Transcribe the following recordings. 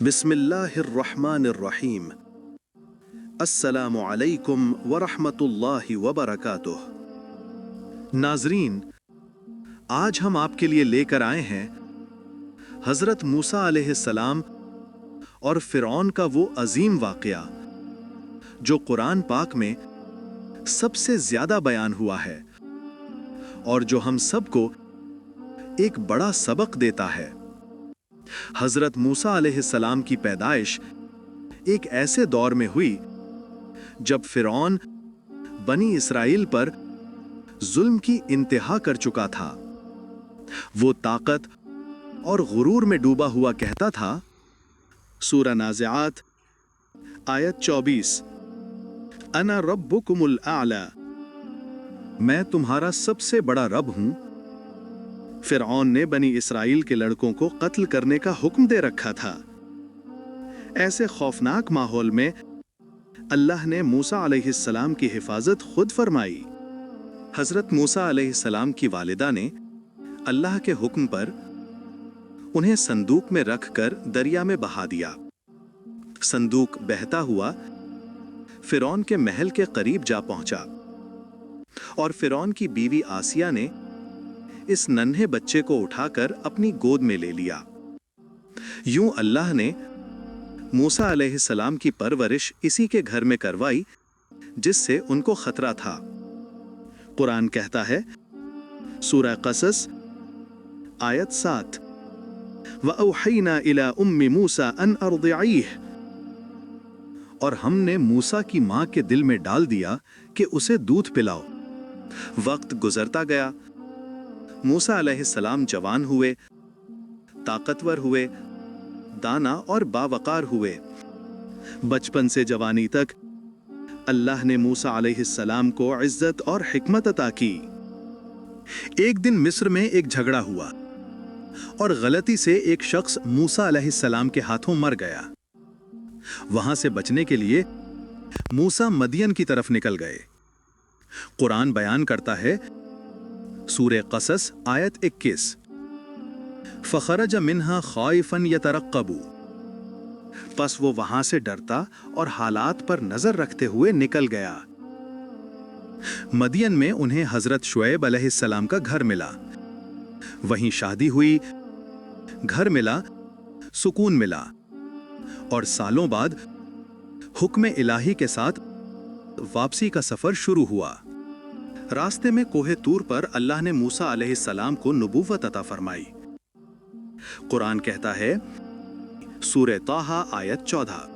बिस्मिल्लाहिर्रहमानिर्रहीम। अस्सलामु अलैकुम वरहमतुल्लाहि वबरकातुह। नाजरीन, आज हम आपके लिए लेकर आए हैं हज़रत मूसा अलैहिस्सलाम और फ़िरौन का वो अजीम वाक़या जो कुरान पाक में सबसे ज़्यादा बयान हुआ है और जो हम सबको एक बड़ा सबक देता है। हज़रत मूसा अलैहिस्सलाम की पैदाइश एक ऐसे दौर में हुई जब फ़िरौन बनी इसराइल पर जुल्म की इंतहा कर चुका था। वो ताकत और गुरूर में डूबा हुआ कहता था, सूरा नाज़िआत आयत 24, अना रब्बुकुमुल आला, मैं तुम्हारा सबसे बड़ा रब हूं। फ़िरऔन ने बनी इसराइल के लड़कों को कत्ल करने का हुक्म दे रखा था। ऐसे खौफनाक माहौल में अल्लाह ने मूसा अलैहिस्सलाम की हिफाजत खुद फरमाई। हज़रत मूसा अलैहिस्सलाम की वालिदा ने अल्लाह के हुक्म पर उन्हें संदूक में रखकर दरिया में बहा दिया। संदूक बहता हुआ फ़िरौन के महल के करीब जा पहुंचा और फ़िरौन की बीवी आसिया ने इस नन्हे बच्चे को उठाकर अपनी गोद में ले लिया। यूं अल्लाह ने मूसा अलैहिस्सलाम की परवरिश इसी के घर में करवाई जिससे उनको खतरा था। कुरान कहता है, सूरह क़सस आयत 7, वअौहैना इला उम्मी मूसा अन अर्दिईह, और हमने मूसा की मां के दिल में डाल दिया कि उसे दूध पिलाओ। वक्त गुजरता गया, मूसा अलैहिस्सलाम जवान हुए, ताकतवर हुए, दाना और बावकार हुए। बचपन से जवानी तक अल्लाह ने मूसा अलैहिस्सलाम को इज्जत और हिकमत अता की। एक दिन मिस्र में एक झगड़ा हुआ और गलती से एक शख्स मूसा अलैहिस्सलाम के हाथों मर गया। वहां से बचने के लिए मूसा मदियन की तरफ निकल गए। कुरान बयान करता है, सूरह क़सस आयत 21, फ़ख़रज मिन्हा ख़ाइफ़न यतरक़्क़बु, बस वो वहां से डरता और हालात पर नजर रखते हुए निकल गया। मदियन में उन्हें हज़रत शुएब अलैहिस्सलाम का घर मिला। वहीं शादी हुई, घर मिला, सुकून मिला और सालों बाद हुक्म इलाही के साथ वापसी का सफर शुरू हुआ। रास्ते में कोहे तूर पर अल्लाह ने मूसा अलैहिस्सलाम को नबूवत अता फरमाई। कुरान कहता है, सूरह ताहा आयत 14,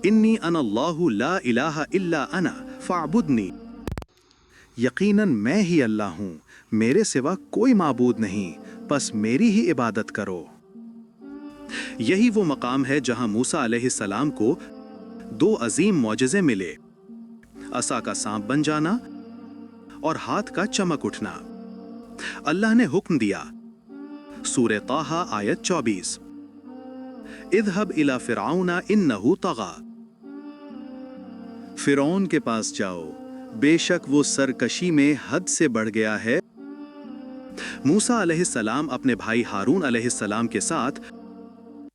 इन्नी अनल्लाहु ला इलाहा इल्ला अना फ़अबुदनी, यकीनन मैं ही अल्लाह हूं, मेरे सिवा कोई माबूद नहीं, बस मेरी ही इबादत करो। यही वो मकाम है जहां मूसा अलैहिस्सलाम को दो अजीम मौजज़े मिले, असा का सांप बन जाना और हाथ का चमक उठना। अल्लाह ने हुक्म दिया, सूरह ताहा आयत 24, इज़हब इला फ़िरऔना इन्नहु तग़ा, फ़िरौन के पास जाओ, बेशक वो सरकशी में हद से बढ़ गया है। मूसा अलैहिस्सलाम अपने भाई हारून अलैहिस्सलाम के साथ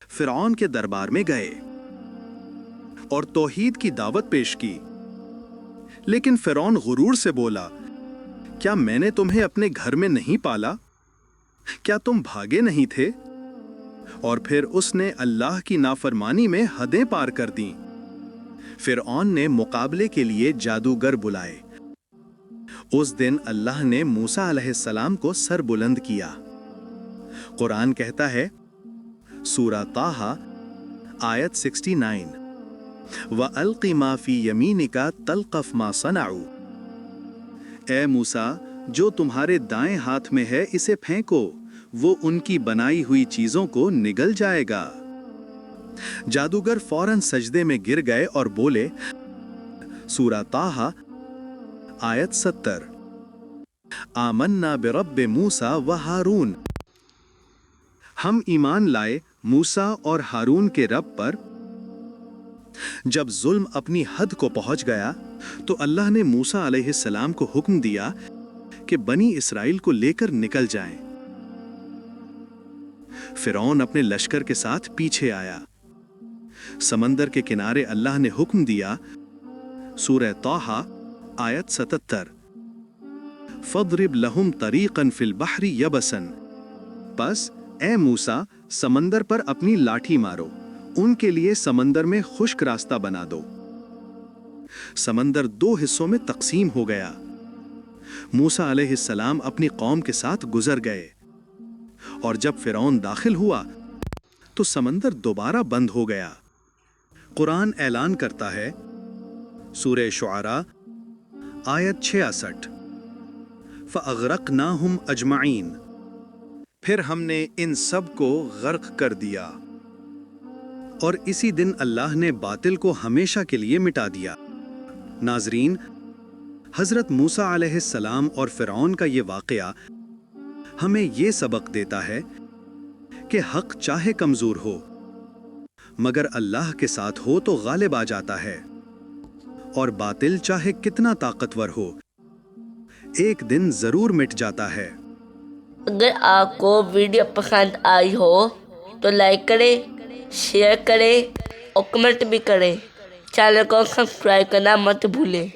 फ़िरऔन के दरबार में गए और तौहीद की दावत पेश की। लेकिन फ़िरौन गुरूर से बोला, क्या मैंने तुम्हें अपने घर में नहीं पाला? क्या तुम भागे नहीं थे? और फिर उसने अल्लाह की नाफरमानी में हदें पार कर दी। फ़िरऔन ने मुकाबले के लिए जादूगर बुलाए। उस दिन अल्लाह ने मूसा अलैहिस्सलाम को सर बुलंद किया। कुरान कहता है, सूरा ताहा आयत 69, वअल्क़ि मा फ़ी यमीनिका तल्क़फ़ मा सनअू, ए मूसा, जो तुम्हारे दाएं हाथ में है इसे फेंको, वो उनकी बनाई हुई चीजों को निगल जाएगा। जादूगर फौरन सजदे में गिर गए और बोले, सूरा ताहा आयत 70, आमन्ना बिरब्बि मूसा व हारून, हम ईमान लाए मूसा और हारून के रब पर। जब जुल्म अपनी हद को पहुंच गया तो अल्लाह ने मूसा अलैहिस्सलाम को हुक्म दिया कि बनी इसराइल को लेकर निकल जाएं। फ़िरौन अपने लश्कर के साथ पीछे आया। समंदर के किनारे अल्लाह ने हुक्म दिया, सूरह तौहा आयत 77, फद्रिब लहुम तरीकन फिल बहरी यबसन, बस ए मूसा समंदर पर अपनी लाठी मारो, उनके लिए समंदर में खुश्क रास्ता बना दो। समंदर 2 हिस्सों में तकसीम हो गया। मूसा अलैहिस्सलाम अपनी कौम के साथ गुजर गए और जब फिरौन दाखिल हुआ तो समंदर दोबारा बंद हो गया। कुरान ऐलान करता है, सूरह शुआरा आयत 66, फ़अग़रक़नाहुम अजमईन, फिर हमने इन सब को गर्क कर दिया। और इसी दिन अल्लाह ने बातिल को हमेशा के लिए मिटा दिया। नाज़रीन, हज़रत मूसा अलैहिस्सलाम और फ़िरौन का ये वाक़या हमें ये सबक देता है कि हक़ चाहे कमज़ोर हो मगर अल्लाह के साथ हो तो गालिब आ जाता है, और बातिल चाहे कितना ताकतवर हो एक दिन ज़रूर मिट जाता है। अगर आपको वीडियो पसंद आई हो तो लाइक करें, शेयर करें और कमेंट भी करें। चैनल को सब्सक्राइब करना मत भूलें।